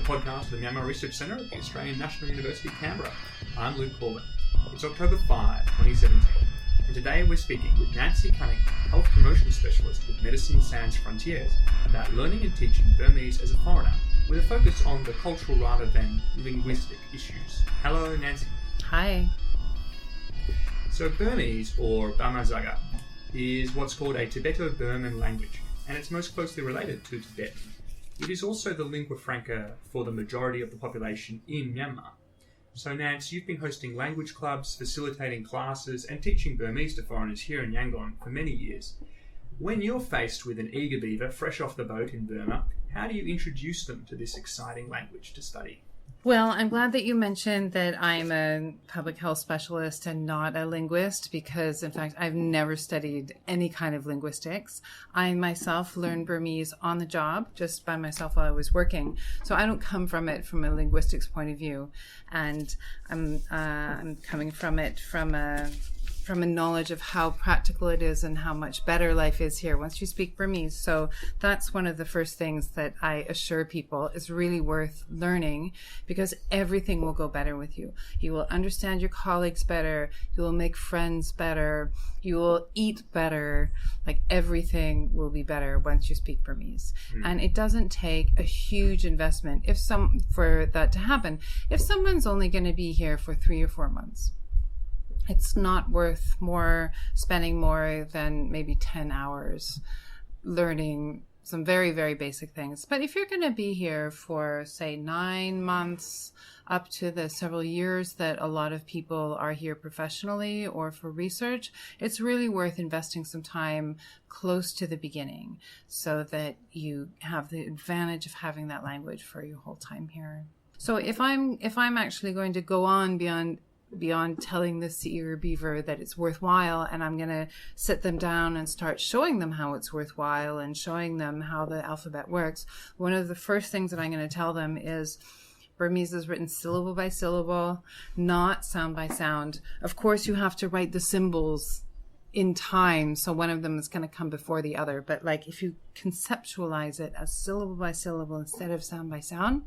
podcast of the Myanmar Research Centre at the Australian National University, Canberra. I'm Luke Corbin. It's October 5, 2017, and today we're speaking with Nance Cunningham, Health Promotion Specialist with Medicine Sans Frontiers, about learning and teaching Burmese as a foreigner, with a focus on the cultural rather than linguistic issues. Hello, Nancy. Hi. So Burmese, or Bamazaga, is what's called a Tibeto-Burman language, and it's most closely related to Tibetan. It is also the lingua franca for the majority of the population in Myanmar. So Nance, you've been hosting language clubs, facilitating classes, and teaching Burmese to foreigners here in Yangon for many years. When you're faced with an eager beaver fresh off the boat in Burma, how do you introduce them to this exciting language to study? Well, I'm glad that you mentioned that I'm a public health specialist and not a linguist because, in fact, I've never studied any kind of linguistics. I myself learned Burmese on the job, just by myself while I was working. So I don't come from it from a linguistics point of view. And I'm coming from it from a knowledge of how practical it is and how much better life is here once you speak Burmese. So that's one of the first things that I assure people is really worth learning because everything will go better with you. You will understand your colleagues better. You will make friends better. You will eat better. Like everything will be better once you speak Burmese. And it doesn't take a huge investment for that to happen. If someone's only going to be here for 3 or 4 months, it's not worth spending more than maybe 10 hours learning some very, very basic things. But if you're going to be here for, say, 9 months up to the several years that a lot of people are here professionally or for research, it's really worth investing some time close to the beginning so that you have the advantage of having that language for your whole time here. So if I'm actually going to go on beyond telling the eager beaver that it's worthwhile, and I'm going to sit them down and start showing them how it's worthwhile and showing them how the alphabet works, one of the first things that I'm going to tell them is Burmese is written syllable by syllable, not sound by sound. Of course, you have to write the symbols in time, so one of them is going to come before the other. But like if you conceptualize it as syllable by syllable instead of sound by sound,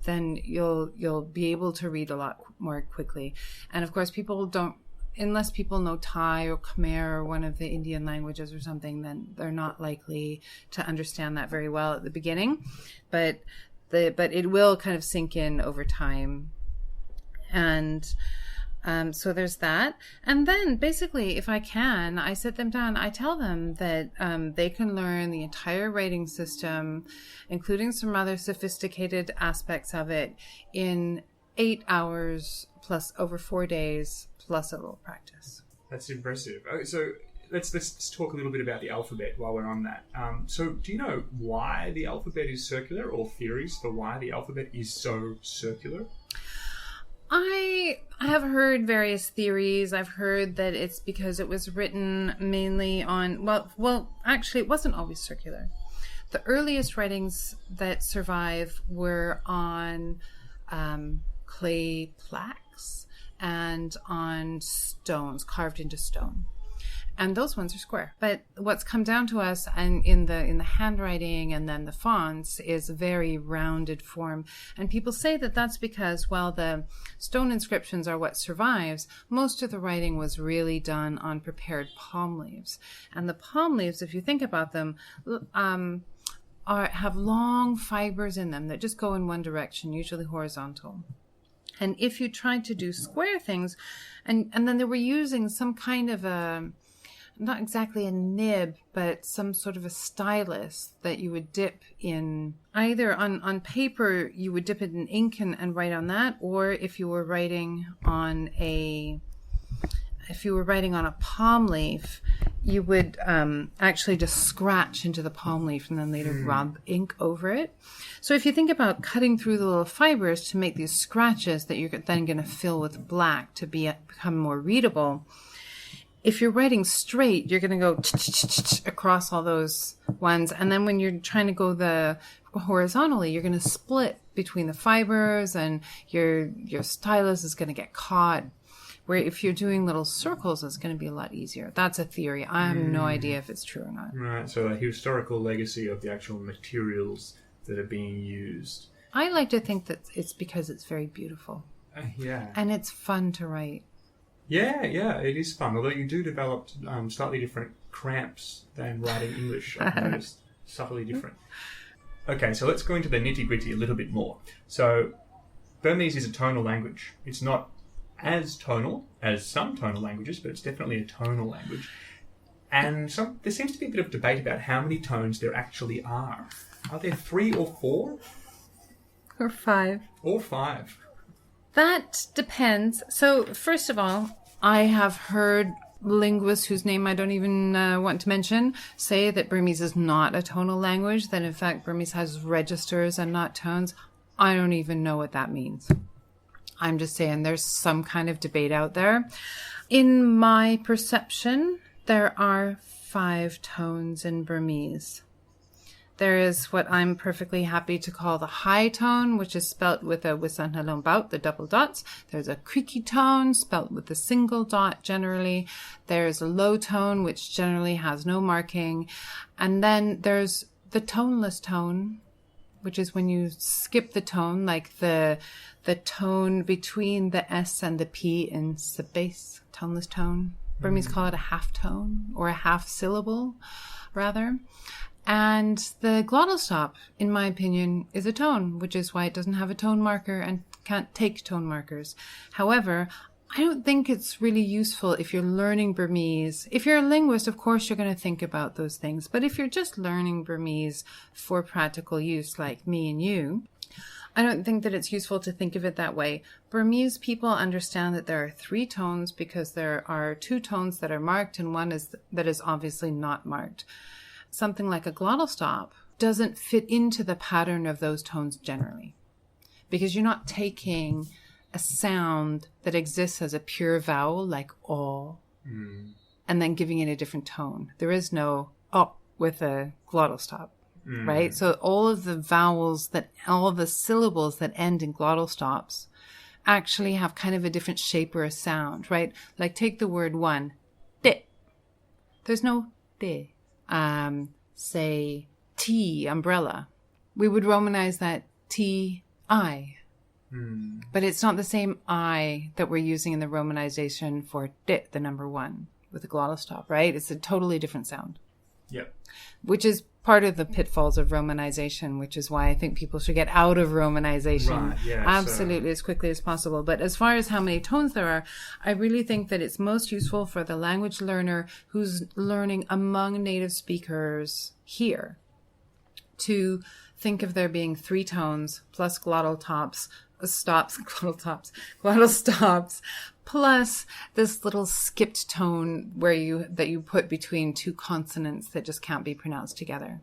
then you'll be able to read a lot more quickly. And of course, unless people know Thai or Khmer or one of the Indian languages or something, then they're not likely to understand that very well at the beginning. But it will kind of sink in over time. And so there's that. And then basically, if I can, I sit them down, I tell them that they can learn the entire writing system, including some other sophisticated aspects of it, in 8 hours plus over 4 days plus a little practice. That's impressive. So let's talk a little bit about the alphabet while we're on that. So do you know why the alphabet is circular, or theories for why the alphabet is so circular? I have heard various theories. I've heard that it's because it was written mainly on, well, actually it wasn't always circular. The earliest writings that survive were on clay plaques and on stones, carved into stone. And those ones are square. But what's come down to us and in the handwriting and then the fonts is a very rounded form. And people say that that's because, while the stone inscriptions are what survives, most of the writing was really done on prepared palm leaves. And the palm leaves, if you think about them, have long fibers in them that just go in one direction, usually horizontal. And if you tried to do square things, and then they were using some kind of not exactly a nib, but some sort of a stylus that you would dip in. Either on paper, you would dip it in ink and write on that, or if you were writing on a palm leaf, you would actually just scratch into the palm leaf and then later rub ink over it. So if you think about cutting through the little fibers to make these scratches that you're then going to fill with black to become more readable, if you're writing straight, you're going to go across all those ones. And then when you're trying to go horizontally, you're going to split between the fibers and your stylus is going to get caught. Where if you're doing little circles, it's going to be a lot easier. That's a theory. I have no idea if it's true or not. Right, so a historical legacy of the actual materials that are being used. I like to think that it's because it's very beautiful. Yeah. And it's fun to write. Yeah, it is fun. Although you do develop slightly different cramps than writing English. I've noticed. Subtly different. Okay, so let's go into the nitty-gritty a little bit more. So, Burmese is a tonal language. It's not as tonal as some tonal languages, but it's definitely a tonal language. And there seems to be a bit of debate about how many tones there actually are. Are there 3 or 4? Or 5. Or 5. That depends. So, first of all, I have heard linguists whose name I don't even want to mention say that Burmese is not a tonal language, that in fact Burmese has registers and not tones. I don't even know what that means. I'm just saying there's some kind of debate out there. In my perception, there are 5 tones in Burmese. There is what I'm perfectly happy to call the high tone, which is spelt with a wisanhalombaut, the double dots. There's a creaky tone, spelt with a single dot generally. There's a low tone, which generally has no marking. And then there's the toneless tone, which is when you skip the tone, like the tone between the S and the P in space, toneless tone. Burmese call it a half tone, or a half syllable, rather. And the glottal stop, in my opinion, is a tone, which is why it doesn't have a tone marker and can't take tone markers. However, I don't think it's really useful if you're learning Burmese. If you're a linguist, of course, you're going to think about those things. But if you're just learning Burmese for practical use, like me and you, I don't think that it's useful to think of it that way. Burmese people understand that there are 3 tones because there are 2 tones that are marked and one that is obviously not marked. Something like a glottal stop doesn't fit into the pattern of those tones generally, because you're not taking a sound that exists as a pure vowel like "o" and then giving it a different tone. There is no "o" with a glottal stop, right? So all of the vowels all the syllables that end in glottal stops actually have kind of a different shape or a sound, right? Like take the word one, de. There's no de. Say T, umbrella. We would Romanize that T-I. But it's not the same I that we're using in the Romanization for dit, the number 1, with the glottal stop, right? It's a totally different sound. Yep. Which is part of the pitfalls of Romanization, which is why I think people should get out of Romanization absolutely as quickly as possible. But as far as how many tones there are, I really think that it's most useful for the language learner who's learning among native speakers here to think of there being 3 tones plus glottal stops, plus this little skipped tone that you put between 2 consonants that just can't be pronounced together.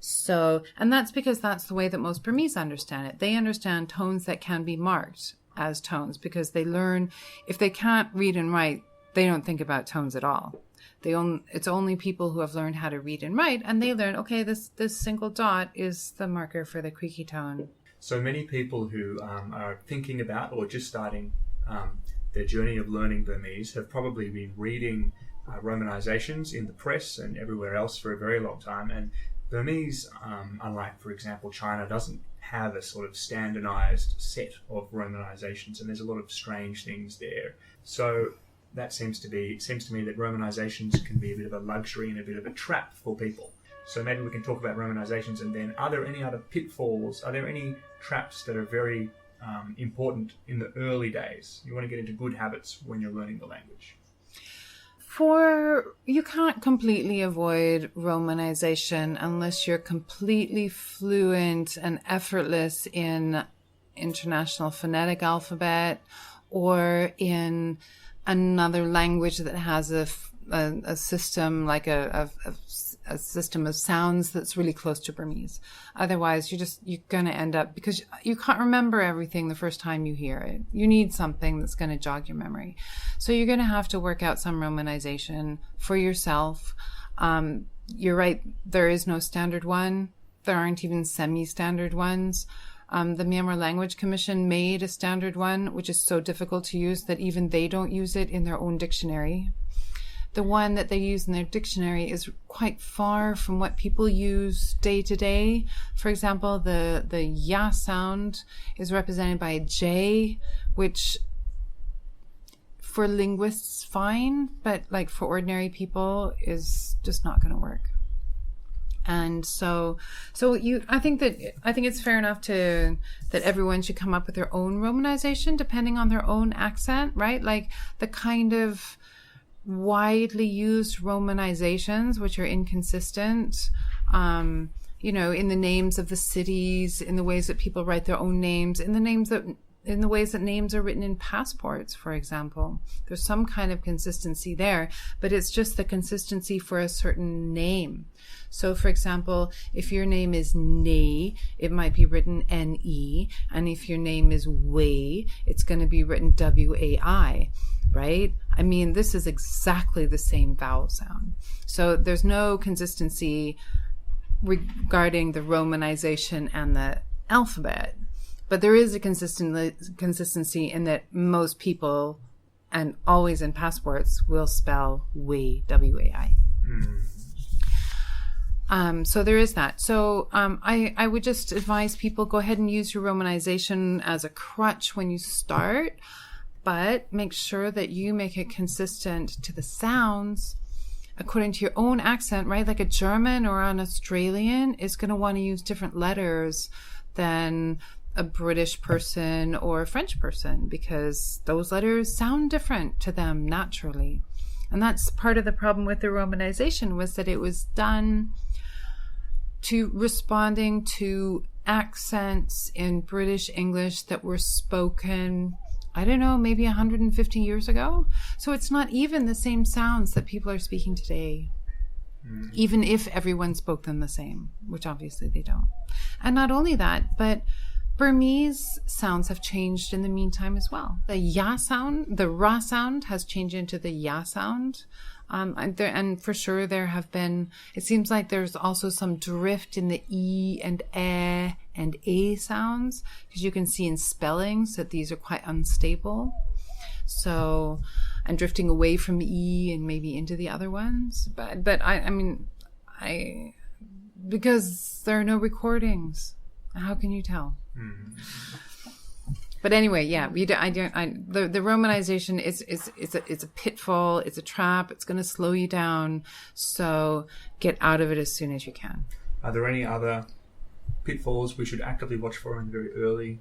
So, and that's because that's the way that most Burmese understand it. They understand tones that can be marked as tones because they learn, if they can't read and write, they don't think about tones at all. It's only people who have learned how to read and write, and they learn, okay, this single dot is the marker for the creaky tone. So many people who are thinking about or just starting their journey of learning Burmese have probably been reading Romanizations in the press and everywhere else for a very long time. And Burmese, unlike, for example, China, doesn't have a sort of standardized set of Romanizations, and there's a lot of strange things there. So that seems to me that Romanizations can be a bit of a luxury and a bit of a trap for people. So maybe we can talk about Romanizations, and then are there any other pitfalls? Are there any traps that are very important in the early days? You want to get into good habits when you're learning the language. You can't completely avoid Romanization unless you're completely fluent and effortless in International Phonetic Alphabet or in another language that has a system like a system of sounds that's really close to Burmese. Otherwise, you're going to end up, because you can't remember everything the first time you hear it. You need something that's going to jog your memory. So you're going to have to work out some Romanization for yourself. You're right, there is no standard one. There aren't even semi-standard ones. The Myanmar Language Commission made a standard one, which is so difficult to use that even they don't use it in their own dictionary, the one that they use in their dictionary is quite far from what people use day to day. For example, the ya sound is represented by a J, which for linguists fine, but like for ordinary people is just not going to work. And I think it's fair enough that everyone should come up with their own romanization depending on their own accent, right? Like the kind of widely used romanizations, which are inconsistent, in the names of the cities, in the ways that people write their own names, in the ways that names are written in passports, for example. There's some kind of consistency there, but it's just the consistency for a certain name. So, for example, if your name is Ne, it might be written N-E, and if your name is Wei, it's going to be written W-A-I, right? I mean, this is exactly the same vowel sound. So there's no consistency regarding the romanization and the alphabet. But there is a consistency in that most people, and always in passports, will spell Wei, W-A-I. So there is that. So I would just advise people, go ahead and use your romanization as a crutch when you start, but make sure that you make it consistent to the sounds according to your own accent, right? Like a German or an Australian is going to want to use different letters than a British person or a French person, because those letters sound different to them naturally. And that's part of the problem with the romanization, was that it was done to responding to accents in British English that were spoken, I don't know, maybe 150 years ago. So it's not even the same sounds that people are speaking today, even if everyone spoke them the same, which obviously they don't. And not only that, but Burmese sounds have changed in the meantime as well. The ya sound, the ra sound has changed into the ya sound. And for sure there have been, it seems like there's also some drift in the E and E and A sounds, because you can see in spellings that these are quite unstable. So, and drifting away from E and maybe into the other ones. But I mean, because there are no recordings, how can you tell? But anyway, yeah, the romanization it's a pitfall, it's a trap, it's going to slow you down. So get out of it as soon as you can. Are there any other pitfalls we should actively watch for in the very early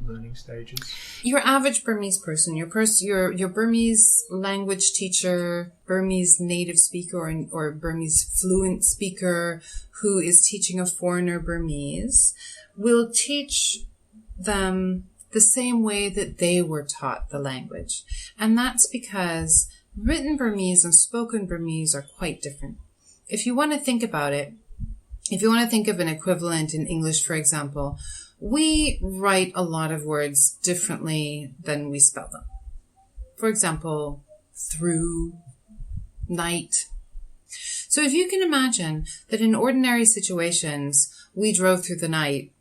learning stages? Your average Burmese person, your Burmese language teacher, Burmese native speaker or Burmese fluent speaker who is teaching a foreigner Burmese will teach them the same way that they were taught the language. And that's because written Burmese and spoken Burmese are quite different. If you want to think about it, if you want to think of an equivalent in English, for example, we write a lot of words differently than we spell them. For example, through, night. So if you can imagine that in ordinary situations, we drove through the night,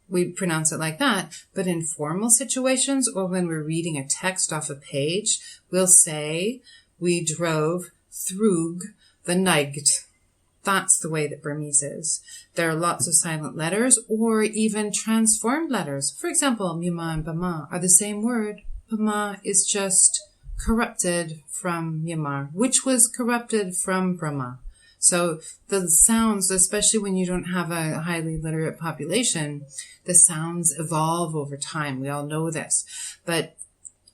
we pronounce it like that, but in formal situations or when we're reading a text off a page, we'll say, we drove through the night. That's the way that Burmese is. There are lots of silent letters or even transformed letters. For example, Myanmar and Burma are the same word. Burma is just corrupted from Myanmar, which was corrupted from Burma. So the sounds, especially when you don't have a highly literate population, the sounds evolve over time. We all know this. But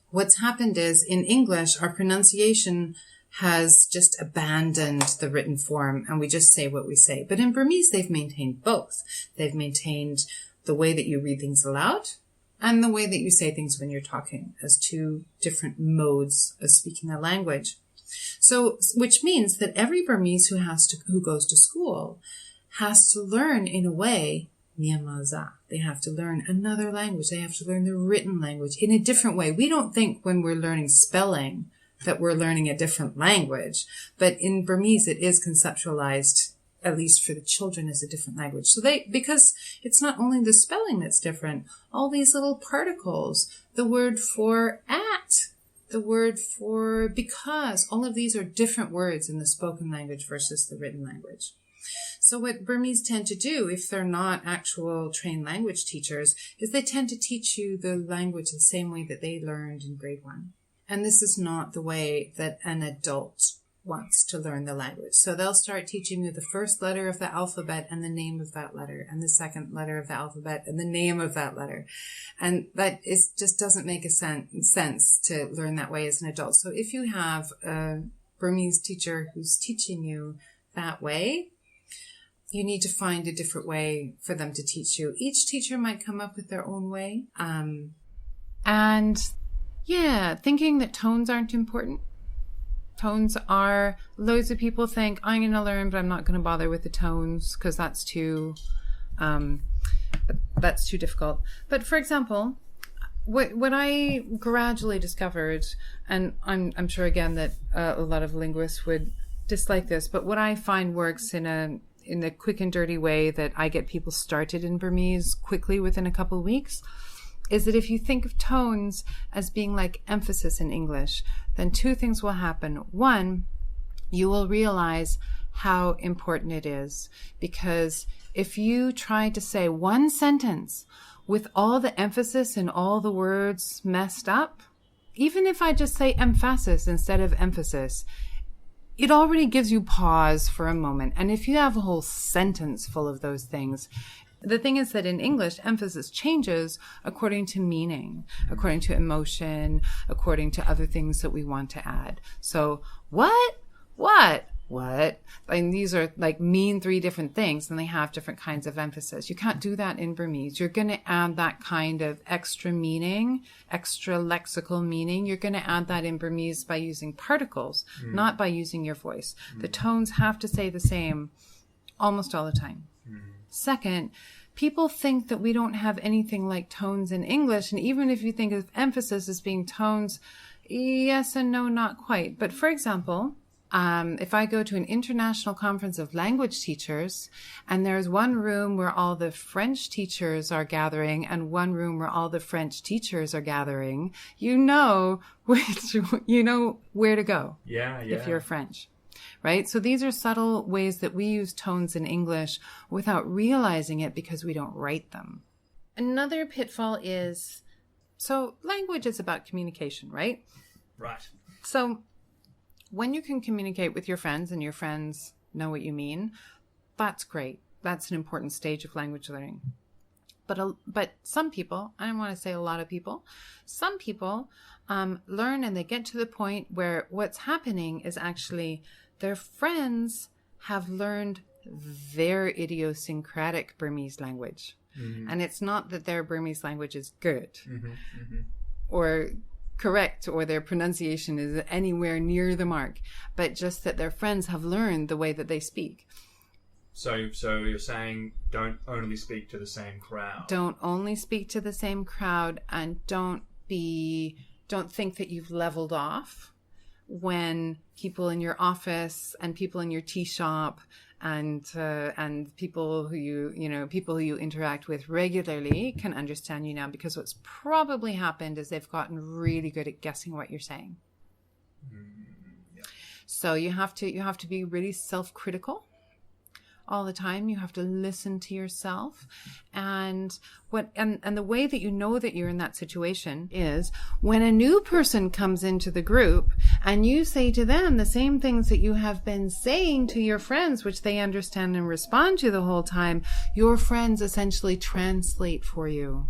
what's happened is in English, our pronunciation has just abandoned the written form and we just say what we say. But in Burmese, they've maintained both. They've maintained the way that you read things aloud and the way that you say things when you're talking as two different modes of speaking a language. So, which means that every Burmese who goes to school has to learn in a way Myanmar. They have to learn another language. They have to learn the written language in a different way. We don't think when we're learning spelling that we're learning a different language, but in Burmese it is conceptualized, at least for the children, as a different language. So because it's not only the spelling that's different, all these little particles, the word for at, the word for because. All of these are different words in the spoken language versus the written language. So what Burmese tend to do, if they're not actual trained language teachers, is they tend to teach you the language the same way that they learned in grade 1. And this is not the way that an adult wants to learn the language. So they'll start teaching you the first letter of the alphabet and the name of that letter, and the second letter of the alphabet and the name of that letter. And that is just doesn't make a sense to learn that way as an adult. So if you have a Burmese teacher who's teaching you that way, you need to find a different way for them to teach you. Each teacher might come up with their own way. And yeah, thinking that tones aren't important. Tones are, loads of people think, I'm going to learn, but I'm not going to bother with the tones because that's too difficult. But for example, what I gradually discovered, and I'm sure again that a lot of linguists would dislike this, but what I find works in a quick and dirty way that I get people started in Burmese quickly within a couple of weeks is that if you think of tones as being like emphasis in English, then two things will happen. One, you will realize how important it is, because if you try to say one sentence with all the emphasis and all the words messed up, even if I just say emphasis instead of emphasis, it already gives you pause for a moment. And if you have a whole sentence full of those things, the thing is that in English, emphasis changes according to meaning, according to emotion, according to other things that we want to add. So what? And these are like mean three different things, and they have different kinds of emphasis. You can't do that in Burmese. You're going to add that kind of extra meaning, extra lexical meaning. You're going to add that in Burmese by using particles, not by using your voice. The tones have to say the same almost all the time. Second, people think that we don't have anything like tones in English. And even if you think of emphasis as being tones, yes and no, not quite. But for example, if I go to an international conference of language teachers and there's one room where all the French teachers are gathering and one room where all the French teachers are gathering, you know where to go. Yeah. If you're French. Right? So these are subtle ways that we use tones in English without realizing it because we don't write them. Another pitfall is, so language is about communication, right? Right. So when you can communicate with your friends and your friends know what you mean, that's great. That's an important stage of language learning. But some people, I don't want to say a lot of people, some people learn and they get to the point where what's happening is actually their friends have learned their idiosyncratic Burmese language. Mm-hmm. And it's not that their Burmese language is good or correct or their pronunciation is anywhere near the mark, but just that their friends have learned the way that they speak. So you're saying don't only speak to the same crowd. Don't only speak to the same crowd, and don't think that you've leveled off when people in your office and people in your tea shop and people who you interact with regularly can understand you now, because what's probably happened is they've gotten really good at guessing what you're saying. Yeah. So you have to be really self-critical all the time. You have to listen to yourself. And the way that you know that you're in that situation is when a new person comes into the group and you say to them the same things that you have been saying to your friends, which they understand and respond to the whole time, your friends essentially translate for you.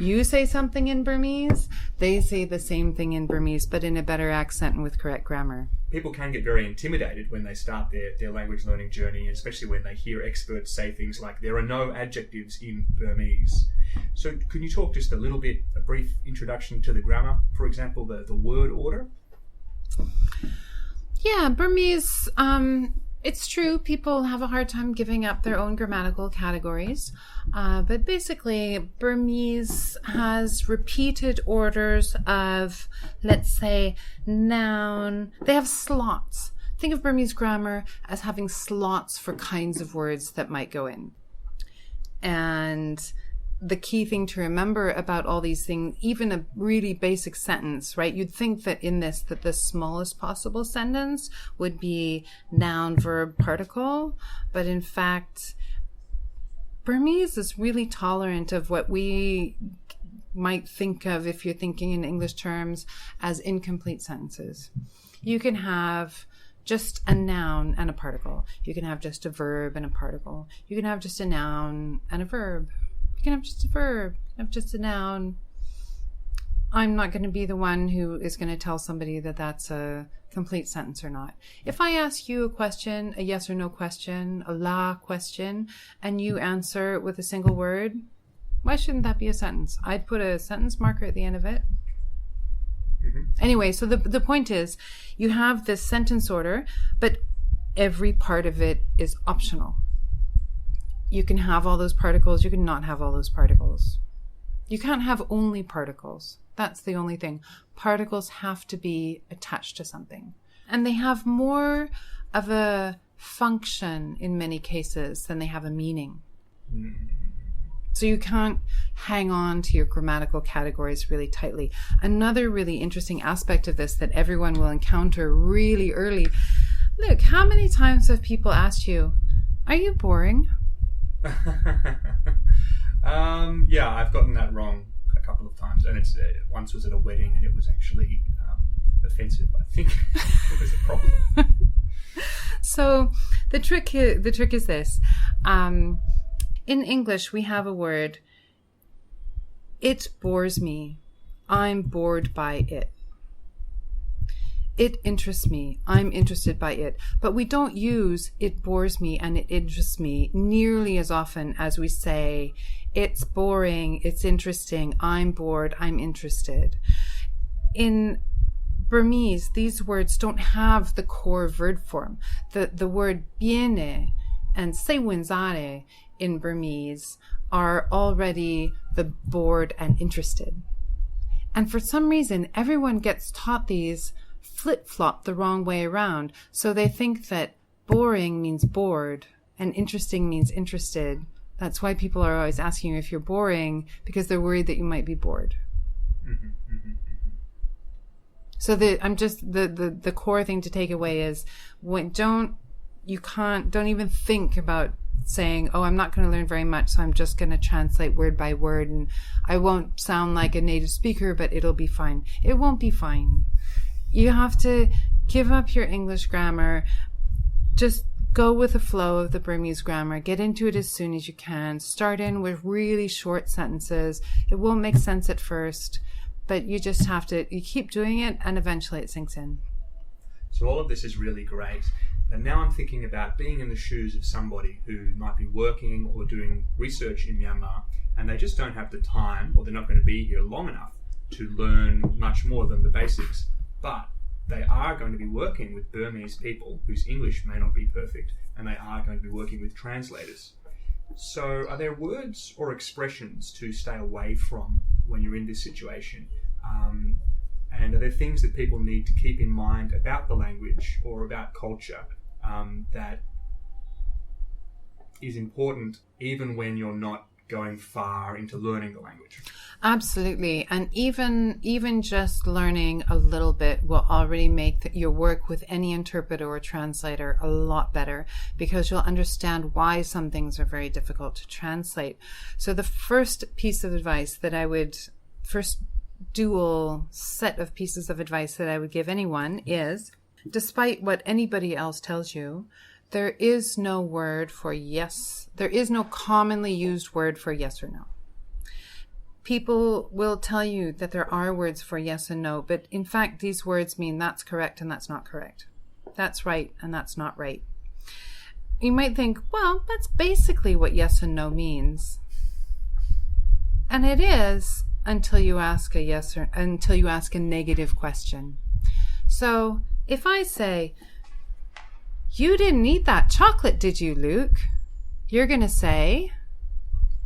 You say something in Burmese, they say the same thing in Burmese, but in a better accent and with correct grammar. People can get very intimidated when they start their language learning journey, especially when they hear experts say things like, there are no adjectives in Burmese. So can you talk just a brief introduction to the grammar, for example, the word order? Yeah, Burmese, it's true, people have a hard time giving up their own grammatical categories, but basically Burmese has repeated orders of, let's say, noun. They have slots. Think of Burmese grammar as having slots for kinds of words that might go in. And the key thing to remember about all these things, even a really basic sentence, right? You'd think that in this, that the smallest possible sentence would be noun, verb, particle. But in fact, Burmese is really tolerant of what we might think of, if you're thinking in English terms, as incomplete sentences. You can have just a noun and a particle. You can have just a verb and a particle. You can have just a noun and a verb. You can have just a verb, have just a noun. I'm not going to be the one who is going to tell somebody that that's a complete sentence or not. If I ask you a question, a yes or no question, a la question, and you answer with a single word, why shouldn't that be a sentence? I'd put a sentence marker at the end of it. Mm-hmm. Anyway, so the point is, you have this sentence order, but every part of it is optional. You can have all those particles. You can not have all those particles. You can't have only particles. That's the only thing. Particles have to be attached to something. And they have more of a function in many cases than they have a meaning. So you can't hang on to your grammatical categories really tightly. Another really interesting aspect of this that everyone will encounter really early. Look, how many times have people asked you, are you boring? Yeah, I've gotten that wrong a couple of times, and it's once was at a wedding, and it was actually offensive. I think it was a problem. So the trick is this: in English, we have a word. It bores me. I'm bored by it. It interests me. I'm interested by it. But we don't use it bores me and it interests me nearly as often as we say it's boring, it's interesting, I'm bored, I'm interested. In Burmese, these words don't have the core verb form. The word biene and sewinzare in Burmese are already the bored and interested. And for some reason, everyone gets taught these flip-flop the wrong way around. So they think that boring means bored and interesting means interested. That's why people are always asking you if you're boring, because they're worried that you might be bored. Mm-hmm, mm-hmm, mm-hmm. So the core thing to take away is don't even think about saying, oh, I'm not going to learn very much, so I'm just going to translate word by word and I won't sound like a native speaker, but it'll be fine. It won't be fine. You have to give up your English grammar. Just go with the flow of the Burmese grammar. Get into it as soon as you can. Start in with really short sentences. It won't make sense at first, but you just have to, you keep doing it and eventually it sinks in. So all of this is really great. And now I'm thinking about being in the shoes of somebody who might be working or doing research in Myanmar, and they just don't have the time, or they're not going to be here long enough to learn much more than the basics. But they are going to be working with Burmese people whose English may not be perfect, and they are going to be working with translators. So are there words or expressions to stay away from when you're in this situation? And are there things that people need to keep in mind about the language or about culture that is important even when you're not going far into learning the language? Absolutely. And even just learning a little bit will already make your work with any interpreter or translator a lot better, because you'll understand why some things are very difficult to translate. So the first dual set of pieces of advice that I would give anyone is, despite what anybody else tells you, there is no word for yes. There is no commonly used word for yes or no. People will tell you that there are words for yes and no, but in fact, these words mean that's correct and that's not correct. That's right and that's not right. You might think, well, that's basically what yes and no means. And it is, until you ask a negative question. So if I say, you didn't eat that chocolate, did you, Luke? You're going to say,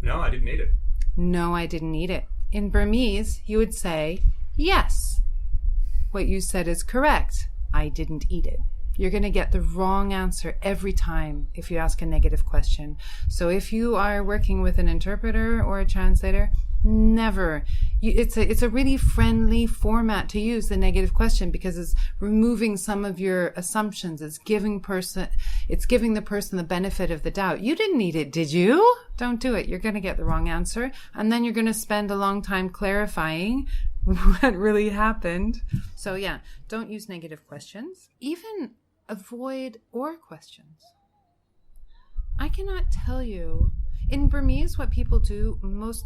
no, I didn't eat it. No, I didn't eat it. In Burmese, you would say, yes. What you said is correct. I didn't eat it. You're going to get the wrong answer every time if you ask a negative question. So if you are working with an interpreter or a translator, never. It's a really friendly format to use, the negative question, because it's removing some of your assumptions. It's giving the person the benefit of the doubt. You didn't need it, did you? Don't do it. You're going to get the wrong answer. And then you're going to spend a long time clarifying what really happened. So yeah, don't use negative questions. Even avoid or questions. I cannot tell you. In Burmese, what people do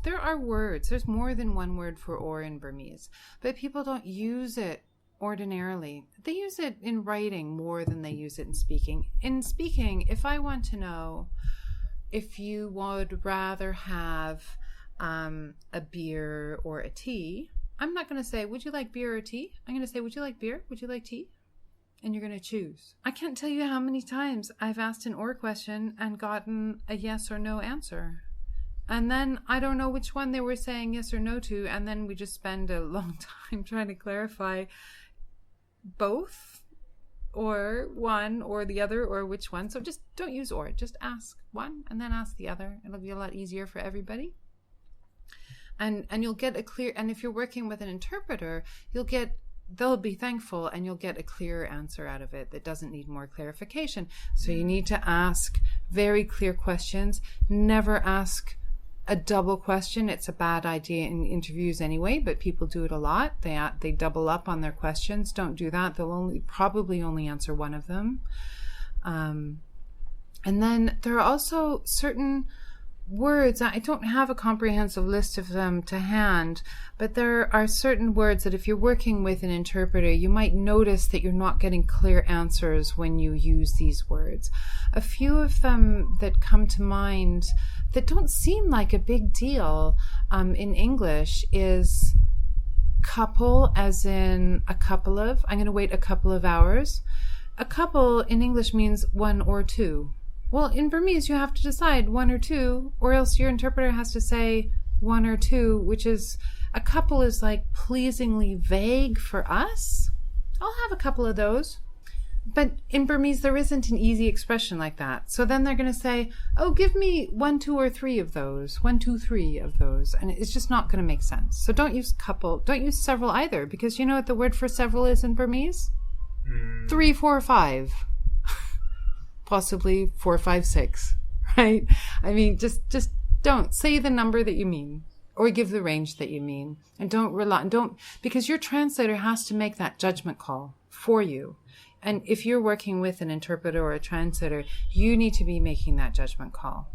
there are words. There's more than one word for or in Burmese, but people don't use it ordinarily. They use it in writing more than they use it in speaking. In speaking, if I want to know if you would rather have a beer or a tea, I'm not going to say, would you like beer or tea? I'm going to say, would you like beer? Would you like tea? And you're going to choose. I can't tell you how many times I've asked an or question and gotten a yes or no answer. And then I don't know which one they were saying yes or no to. And then we just spend a long time trying to clarify both or one or the other or which one. So just don't use or. Just ask one and then ask the other. It'll be a lot easier for everybody. And you'll get a clear, and if you're working with an interpreter, they'll be thankful and you'll get a clearer answer out of it that doesn't need more clarification. So you need to ask very clear questions. Never ask a double question. It's a bad idea in interviews anyway, but people do it a lot. They double up on their questions. Don't do that. They'll probably only answer one of them. And then there are also certain words. I don't have a comprehensive list of them to hand, but there are certain words that if you're working with an interpreter, you might notice that you're not getting clear answers when you use these words. A few of them that come to mind that don't seem like a big deal in English is couple, as in a couple of. I'm going to wait a couple of hours. A couple in English means one or two. Well, in Burmese, you have to decide one or two, or else your interpreter has to say one or two, which is, a couple is like pleasingly vague for us. I'll have a couple of those. But in Burmese, there isn't an easy expression like that. So then they're going to say, oh, give me 1, 2, or 3 of those. 1, 2, 3 of those. And it's just not going to make sense. So don't use couple. Don't use several either, because you know what the word for several is in Burmese? 3, 4, 5. Possibly 4, 5, 6, right? I mean, just don't say the number that you mean or give the range that you mean, and because your translator has to make that judgment call for you. And if you're working with an interpreter or a translator, you need to be making that judgment call.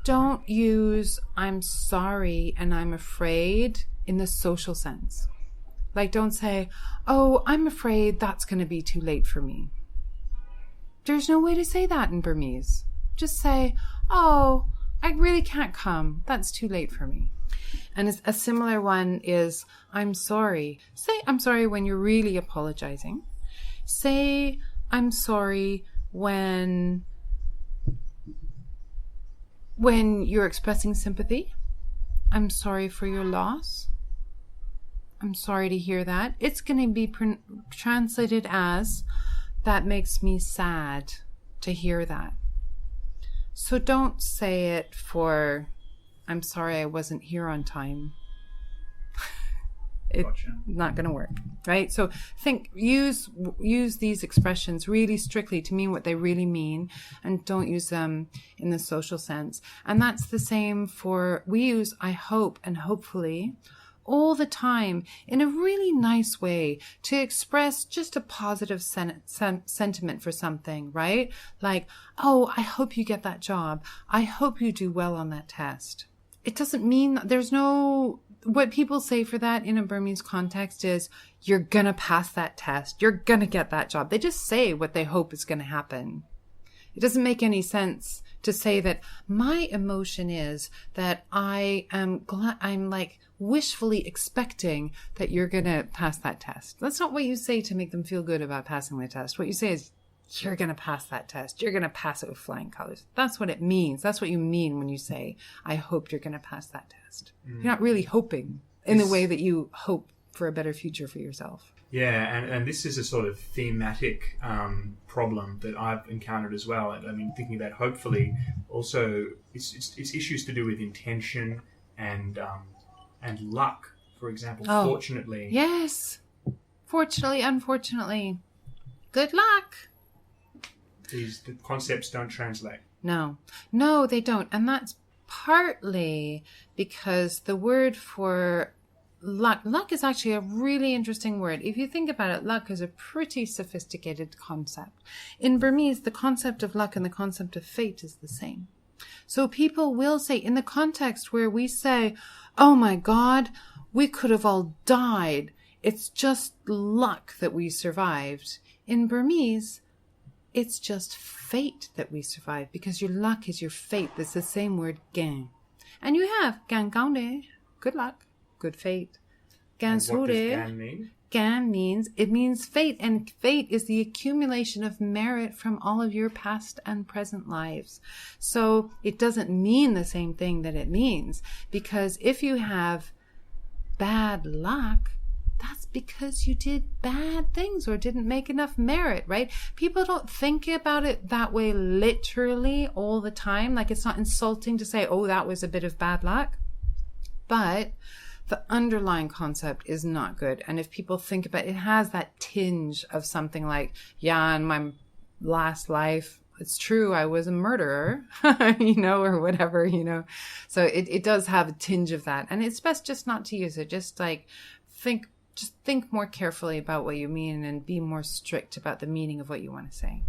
Don't use I'm sorry and I'm afraid in the social sense. Like, don't say, oh, I'm afraid that's going to be too late for me. There's no way to say that in Burmese. Just say, oh, I really can't come. That's too late for me. And a similar one is, I'm sorry. Say I'm sorry when you're really apologizing. Say I'm sorry when you're expressing sympathy. I'm sorry for your loss. I'm sorry to hear that. It's going to be translated as, that makes me sad to hear that. So don't say it for, I'm sorry I wasn't here on time. It's not going to work, right? So use these expressions really strictly to mean what they really mean, and don't use them in the social sense. And that's the same for, we use I hope and hopefully all the time in a really nice way to express just a positive sentiment for something, right? Like, oh, I hope you get that job. I hope you do well on that test. It doesn't mean what people say for that in a Burmese context is, you're gonna pass that test. You're gonna get that job. They just say what they hope is gonna happen. It doesn't make any sense to say that my emotion is that I'm like wishfully expecting that you're going to pass that test. That's not what you say to make them feel good about passing the test. What you say is, you're going to pass that test. You're going to pass it with flying colors. That's what it means. That's what you mean when you say, I hope you're going to pass that test. You're not really hoping in the way that you hope for a better future for yourself. Yeah, and this is a sort of thematic problem that I've encountered as well. And I mean, thinking about hopefully also it's issues to do with intention and luck. For example, fortunately. Yes. Fortunately, unfortunately. Good luck. The concepts don't translate. No, they don't. And that's partly because the word for luck is actually a really interesting word. If you think about it, luck is a pretty sophisticated concept. In Burmese, the concept of luck and the concept of fate is the same. So people will say, in the context where we say, oh my God, we could have all died. It's just luck that we survived. In Burmese, it's just fate that we survived, because your luck is your fate. That's the same word, gan. And you have gan kaunde, good luck, good fate. Gan And what does sure, gan mean? gan means fate, and fate is the accumulation of merit from all of your past and present lives. So it doesn't mean the same thing that it means, because if you have bad luck, that's because you did bad things or didn't make enough merit, right? People don't think about it that way literally all the time. Like, it's not insulting to say, oh, that was a bit of bad luck. But the underlying concept is not good. And if people think about it, it has that tinge of something like, yeah, in my last life, it's true, I was a murderer, or whatever, So it does have a tinge of that. And it's best just not to use it. Just like think more carefully about what you mean and be more strict about the meaning of what you want to say.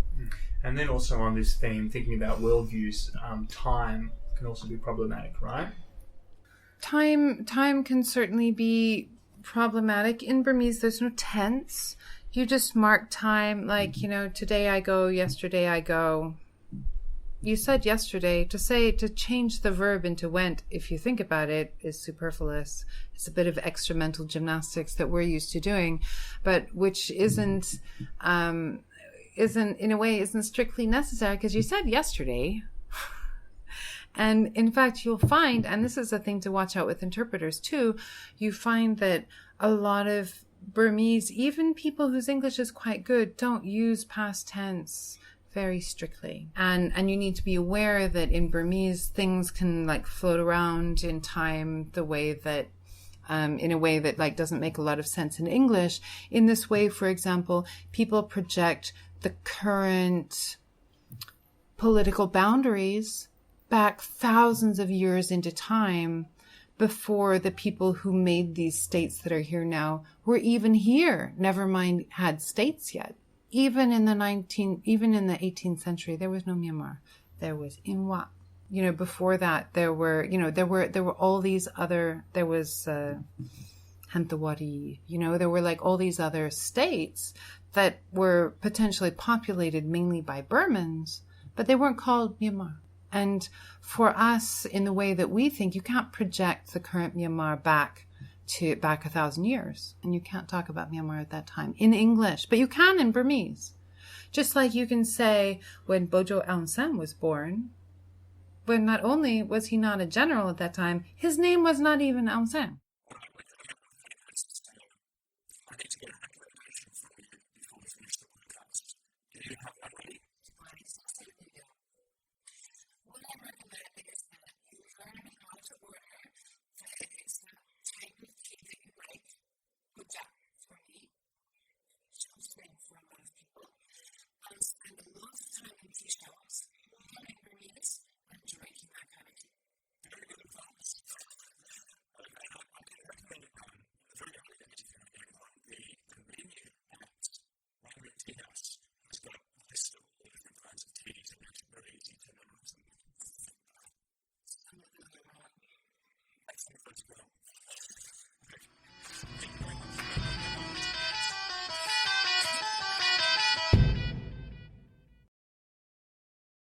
And then also on this theme, thinking about worldviews, time can also be problematic, right? Time can certainly be problematic. In Burmese, there's no tense. You just mark time like, today I go, yesterday I go. You said yesterday. To change the verb into went, if you think about it, is superfluous. It's a bit of extra mental gymnastics that we're used to doing, but which isn't in a way isn't strictly necessary, because you said yesterday. And in fact, you'll find, and this is a thing to watch out with interpreters too, you find that a lot of Burmese, even people whose English is quite good, don't use past tense very strictly. And you need to be aware that in Burmese, things can like float around in time the way that, in a way that like doesn't make a lot of sense in English. In this way, for example, people project the current political boundaries back thousands of years into time before the people who made these states that are here now were even here, never mind had states yet. Even in the 18th century, there was no Myanmar. There was Inwa. Before that, there were all these other, there was Hantawadi, there were like all these other states that were potentially populated mainly by Burmans, but they weren't called Myanmar. And for us, in the way that we think, you can't project the current Myanmar back 1,000 years. And you can't talk about Myanmar at that time in English, but you can in Burmese. Just like you can say when Bojo Aung San was born, when not only was he not a general at that time, his name was not even Aung San.